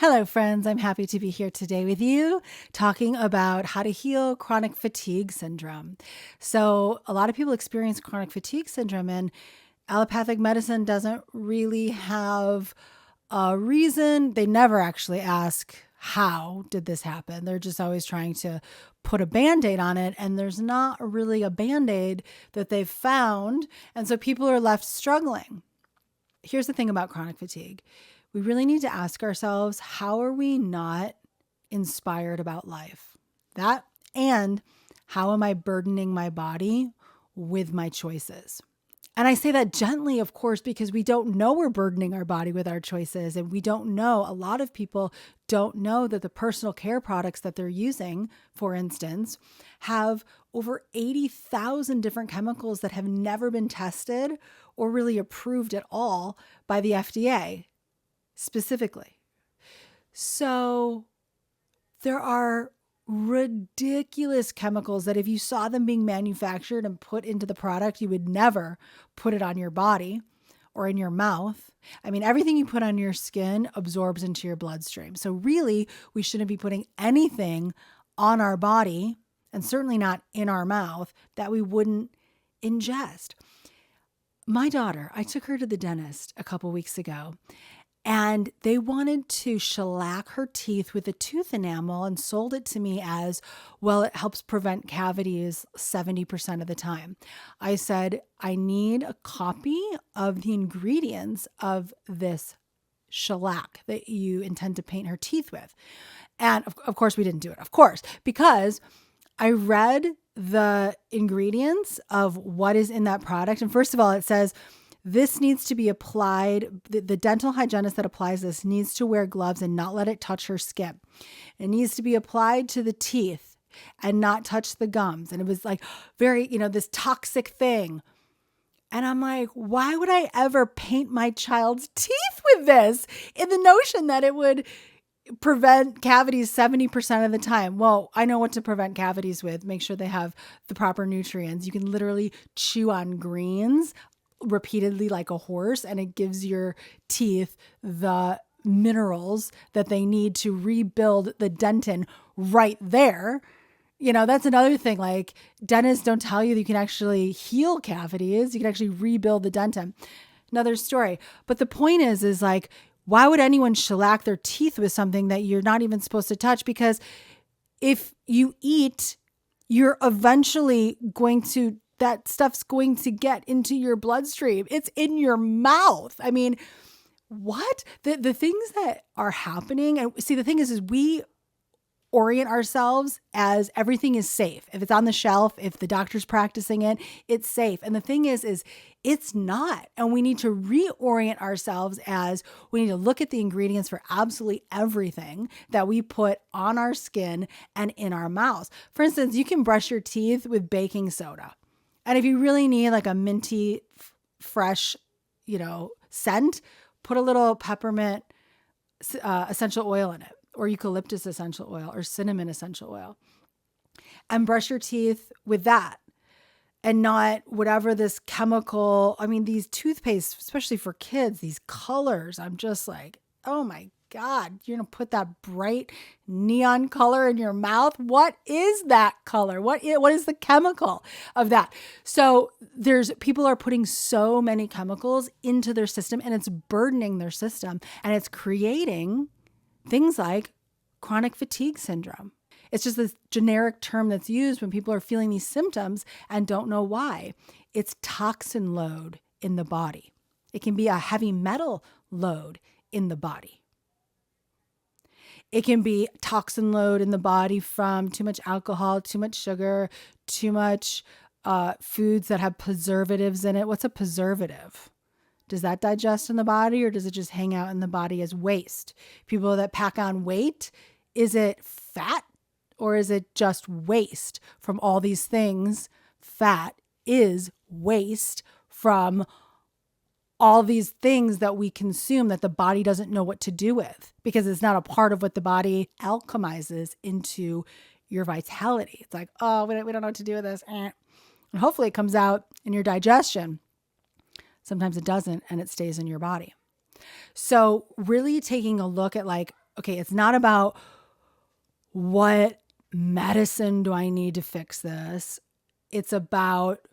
Hello, friends. I'm happy to be here today with you talking about how to heal chronic fatigue syndrome. So, a lot of people experience chronic fatigue syndrome, and allopathic medicine doesn't really have a reason. They never actually ask, how did this happen? They're just always trying to put a band-aid on it, and there's not really a band-aid that they've found. And so people are left struggling. Here's the thing about chronic fatigue. We really need to ask ourselves, how are we not inspired about life? That, and how am I burdening my body with my choices? And I say that gently, of course, because we don't know we're burdening our body with our choices. And we don't know, a lot of people don't know that the personal care products that they're using, for instance, have over 80,000 different chemicals that have never been tested or really approved at all by the FDA specifically. So there are ridiculous chemicals that if you saw them being manufactured and put into the product, you would never put it on your body or in your mouth. I mean, everything you put on your skin absorbs into your bloodstream. So really, we shouldn't be putting anything on our body, and certainly not in our mouth, that we wouldn't ingest. My daughter, I took her to the dentist a couple weeks ago, and they wanted to shellac her teeth with a tooth enamel and sold it to me as, well, it helps prevent cavities 70% of the time. I said, I need a copy of the ingredients of this shellac that you intend to paint her teeth with. And of course, we didn't do it, of course, because I read the ingredients of what is in that product. And first of all, it says, this needs to be applied. The dental hygienist that applies this needs to wear gloves and not let it touch her skin. It needs to be applied to the teeth and not touch the gums. And it was like very, this toxic thing. And I'm like, why would I ever paint my child's teeth with this in the notion that it would prevent cavities 70% of the time? Well, I know what to prevent cavities with. Make sure they have the proper nutrients. You can literally chew on greens repeatedly like a horse, and it gives your teeth the minerals that they need to rebuild the dentin right there. That's another thing. Like, dentists don't tell you that you can actually heal cavities. You can actually rebuild the dentin. Another story. But the point is like, why would anyone shellac their teeth with something that you're not even supposed to touch? Because if you eat, you're eventually that stuff's going to get into your bloodstream. It's in your mouth. I mean, what? The things that are happening, and see, the thing is we orient ourselves as everything is safe. If it's on the shelf, if the doctor's practicing it, it's safe. And the thing is it's not. And we need to reorient ourselves as we need to look at the ingredients for absolutely everything that we put on our skin and in our mouths. For instance, you can brush your teeth with baking soda. And if you really need like a minty, fresh, scent, put a little peppermint essential oil in it, or eucalyptus essential oil, or cinnamon essential oil, and brush your teeth with that, and not whatever this chemical. I mean, these toothpaste, especially for kids, these colors, I'm just like, oh my God, you're going to put that bright neon color in your mouth? What is that color? What is the chemical of that? So people are putting so many chemicals into their system, and it's burdening their system, and it's creating things like chronic fatigue syndrome. It's just this generic term that's used when people are feeling these symptoms and don't know why. It's toxin load in the body. It can be a heavy metal load in the body. It can be toxin load in the body from too much alcohol, too much sugar, too much foods that have preservatives in it. What's a preservative? Does that digest in the body, or does it just hang out in the body as waste? People that pack on weight, is it fat or is it just waste from all these things? Fat is waste from all these things that we consume that the body doesn't know what to do with, because it's not a part of what the body alchemizes into your vitality. It's like, oh, we don't know what to do with this. And hopefully it comes out in your digestion. Sometimes it doesn't, and it stays in your body. So really taking a look at like, okay, it's not about what medicine do I need to fix this. It's about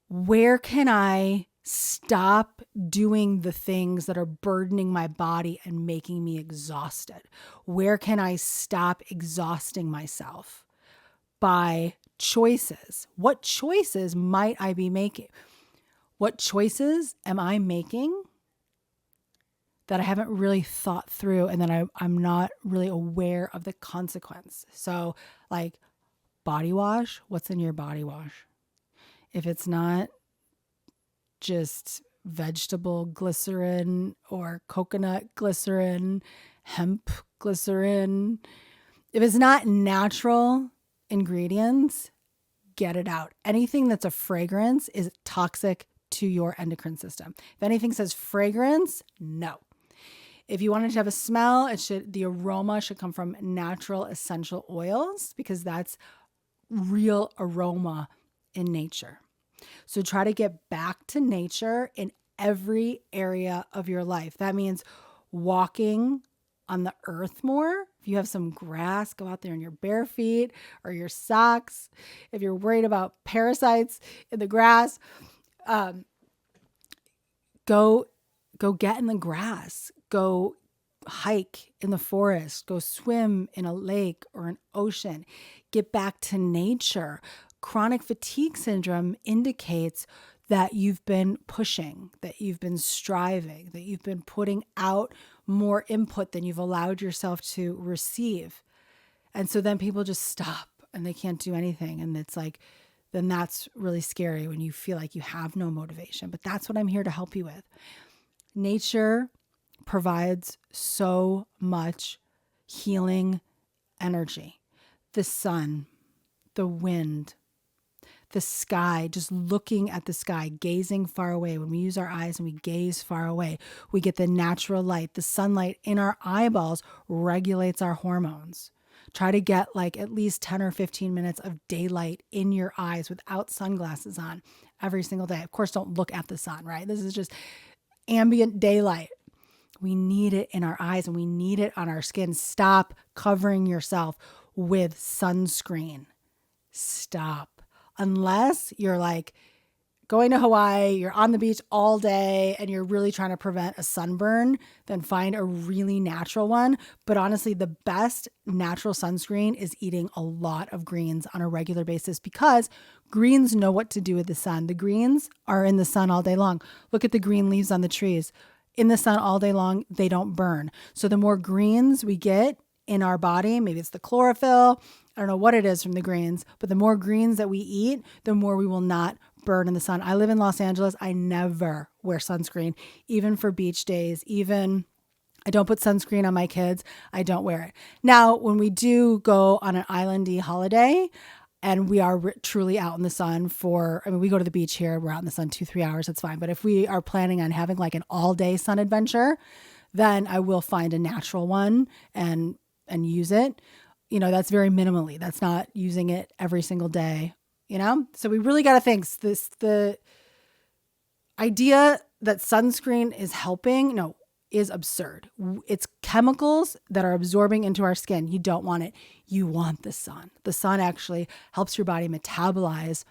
where can I stop doing the things that are burdening my body and making me exhausted? Where can I stop exhausting myself by choices? What choices might I be making? What choices am I making that I haven't really thought through and that I'm not really aware of the consequence? So like body wash, what's in your body wash? If it's not just vegetable glycerin or coconut glycerin, hemp glycerin, if it's not natural ingredients, get it out. Anything that's a fragrance is toxic to your endocrine system. If anything says fragrance, no. If you want it to have a smell, the aroma should come from natural essential oils because that's real aroma in nature. So try to get back to nature in every area of your life. That means walking on the earth more. If you have some grass, go out there in your bare feet or your socks. If you're worried about parasites in the grass, go get in the grass. Go hike in the forest. Go swim in a lake or an ocean. Get back to nature. Chronic fatigue syndrome indicates that you've been pushing, that you've been striving, that you've been putting out more input than you've allowed yourself to receive. And so then people just stop and they can't do anything. And it's like, then that's really scary when you feel like you have no motivation. But that's what I'm here to help you with. Nature provides so much healing energy. The sun, the wind, the sky, just looking at the sky, gazing far away. When we use our eyes and we gaze far away, we get the natural light. The sunlight in our eyeballs regulates our hormones. Try to get like at least 10 or 15 minutes of daylight in your eyes without sunglasses on every single day. Of course, don't look at the sun, right? This is just ambient daylight. We need it in our eyes and we need it on our skin. Stop covering yourself with sunscreen. Stop. Unless you're like going to Hawaii, you're on the beach all day and you're really trying to prevent a sunburn, then find a really natural one. But honestly, the best natural sunscreen is eating a lot of greens on a regular basis because greens know what to do with the sun. The greens are in the sun all day long. Look at the green leaves on the trees. In the sun all day long, they don't burn. So the more greens we get in our body, maybe it's the chlorophyll, I don't know what it is from the greens, but the more greens that we eat, the more we will not burn in the sun. I live in Los Angeles. I never wear sunscreen, even for beach days, I don't put sunscreen on my kids. I don't wear it. Now, when we do go on an islandy holiday and we are truly out in the sun we go to the beach here, we're out in the sun 2-3 hours, that's fine. But if we are planning on having like an all day sun adventure, then I will find a natural one and use it. That's very minimally. That's not using it every single day, So we really got to think the idea that sunscreen is helping, is absurd. It's chemicals that are absorbing into our skin. You don't want it. You want the sun. The sun actually helps your body metabolize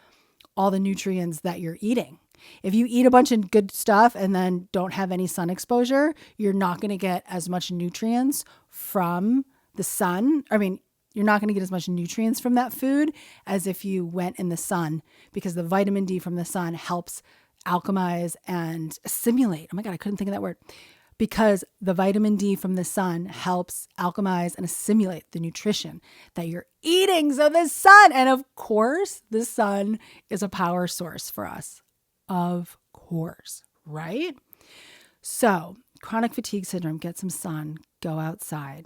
all the nutrients that you're eating. If you eat a bunch of good stuff and then don't have any sun exposure, you're not going to get as much nutrients from the sun. You're not going to get as much nutrients from that food as if you went in the sun, because the vitamin D from the sun helps alchemize and assimilate. Oh my God, I couldn't think of that word. Because the vitamin D from the sun helps alchemize and assimilate the nutrition that you're eating. So the sun, and of course, the sun is a power source for us. Of course, right? So chronic fatigue syndrome, get some sun, go outside.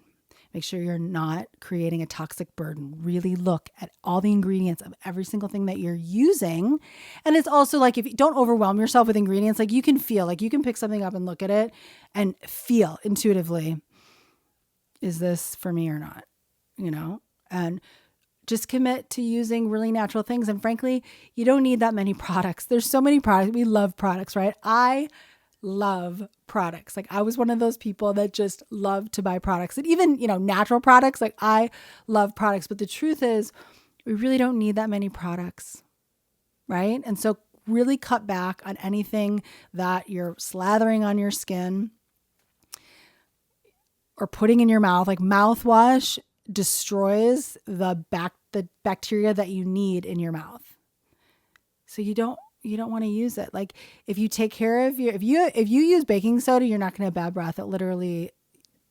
Make sure you're not creating a toxic burden. Really look at all the ingredients of every single thing that you're using. And it's also like, if you don't overwhelm yourself with ingredients, like you can feel, like you can pick something up and look at it and feel intuitively, is this for me or not? And just commit to using really natural things. And frankly, you don't need that many products. There's so many products. We love products, right? I love products. Like I was one of those people that just loved to buy products, and even, natural products. Like I love products, but the truth is we really don't need that many products, right? And so really cut back on anything that you're slathering on your skin or putting in your mouth. Like mouthwash destroys the bacteria that you need in your mouth. So you don't want to use it. Like if you take care of if you use baking soda, you're not going to have bad breath. It literally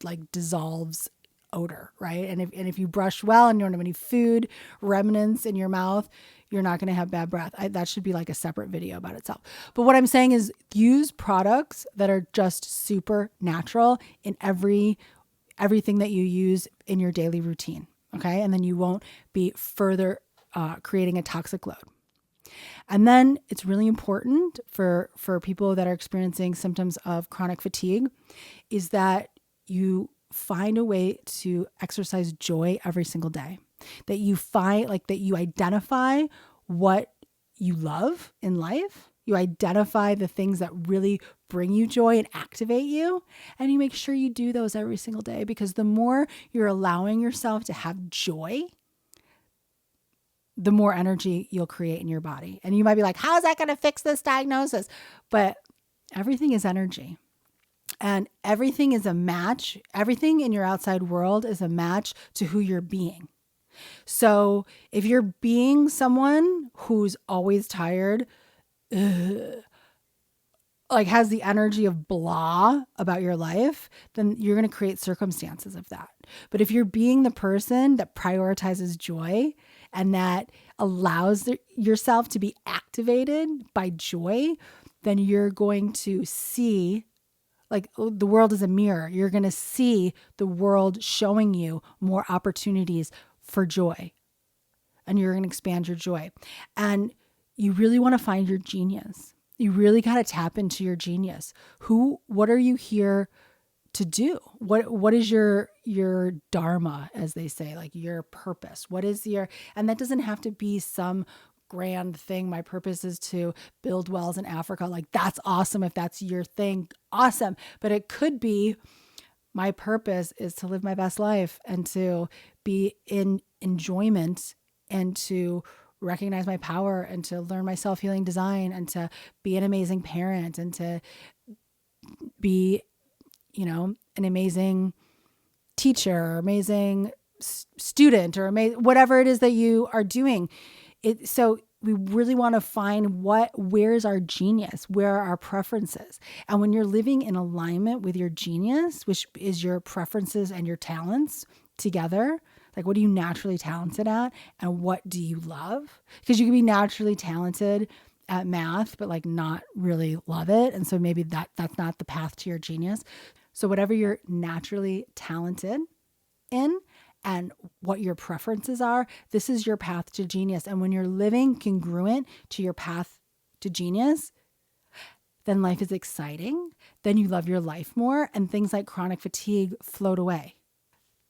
like dissolves odor, right? And if you brush well and you don't have any food remnants in your mouth, you're not going to have bad breath. That should be like a separate video about itself. But what I'm saying is use products that are just super natural in everything that you use in your daily routine. Okay. And then you won't be further creating a toxic load. And then it's really important for people that are experiencing symptoms of chronic fatigue is that you find a way to exercise joy every single day. That you that you identify what you love in life. You identify the things that really bring you joy and activate you. And you make sure you do those every single day, because the more you're allowing yourself to have joy, the more energy you'll create in your body. And you might be like, how is that going to fix this diagnosis? But everything is energy. And everything is a match. Everything in your outside world is a match to who you're being. So if you're being someone who's always tired, like has the energy of blah about your life, then you're going to create circumstances of that. But if you're being the person that prioritizes joy and that allows yourself to be activated by joy, then you're going to see, like the world is a mirror. You're going to see the world showing you more opportunities for joy, and you're going to expand your joy. And you really want to find your genius. You really got to tap into your genius. What are you here to do? What is your dharma, as they say, like your purpose? And that doesn't have to be some grand thing. My purpose is to build wells in Africa. Like that's awesome. If that's your thing, awesome. But it could be, my purpose is to live my best life and to be in enjoyment and to recognize my power and to learn my self-healing design and to be an amazing parent and to be, an amazing teacher or amazing student or whatever it is that you are doing. So we really want to find where's our genius, where are our preferences. And when you're living in alignment with your genius, which is your preferences and your talents together, like what are you naturally talented at and what do you love? Because you can be naturally talented at math, but like not really love it. And so maybe that's not the path to your genius. So whatever you're naturally talented in and what your preferences are, this is your path to genius. And when you're living congruent to your path to genius, then life is exciting. Then you love your life more, and things like chronic fatigue float away.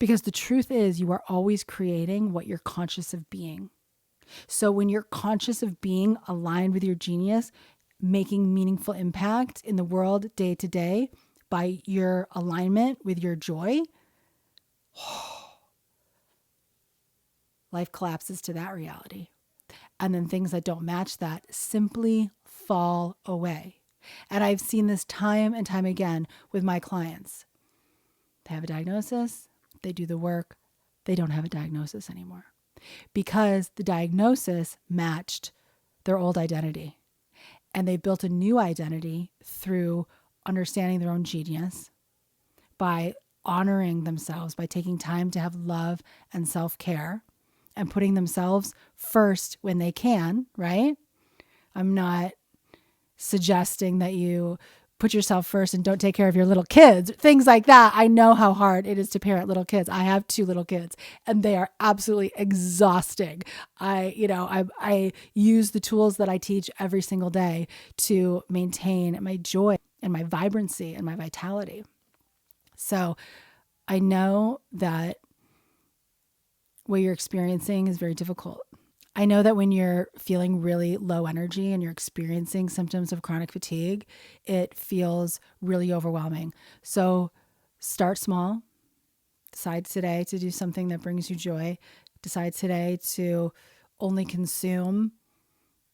Because the truth is, you are always creating what you're conscious of being. So when you're conscious of being aligned with your genius, making meaningful impact in the world day to day by your alignment with your joy, life collapses to that reality. And then things that don't match that simply fall away. And I've seen this time and time again with my clients. They have a diagnosis, they do the work, they don't have a diagnosis anymore because the diagnosis matched their old identity. And they built a new identity through understanding their own genius, by honoring themselves, by taking time to have love and self-care and putting themselves first when they can, right? I'm not suggesting that you put yourself first and don't take care of your little kids, things like that. I know how hard it is to parent little kids. I have 2 little kids and they are absolutely exhausting. I use the tools that I teach every single day to maintain my joy and my vibrancy and my vitality. So I know that what you're experiencing is very difficult. I know that when you're feeling really low energy and you're experiencing symptoms of chronic fatigue, it feels really overwhelming. So start small. Decide today to do something that brings you joy. Decide today to only consume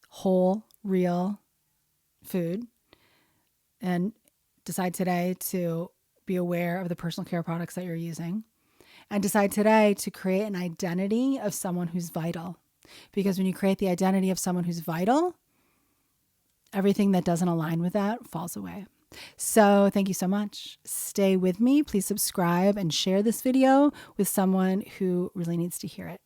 whole, real food. And decide today to be aware of the personal care products that you're using. And decide today to create an identity of someone who's vital. Because when you create the identity of someone who's vital, everything that doesn't align with that falls away. So thank you so much. Stay with me. Please subscribe and share this video with someone who really needs to hear it.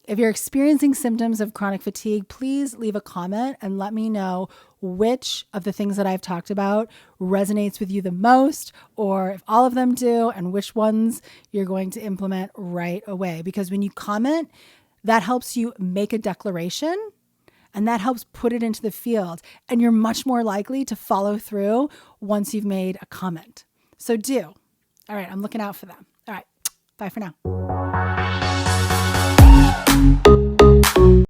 If you're experiencing symptoms of chronic fatigue, please leave a comment and let me know which of the things that I've talked about resonates with you the most, or if all of them do, and which ones you're going to implement right away. Because when you comment, that helps you make a declaration and that helps put it into the field. And you're much more likely to follow through once you've made a comment. So do. All right, I'm looking out for them. All right, bye for now.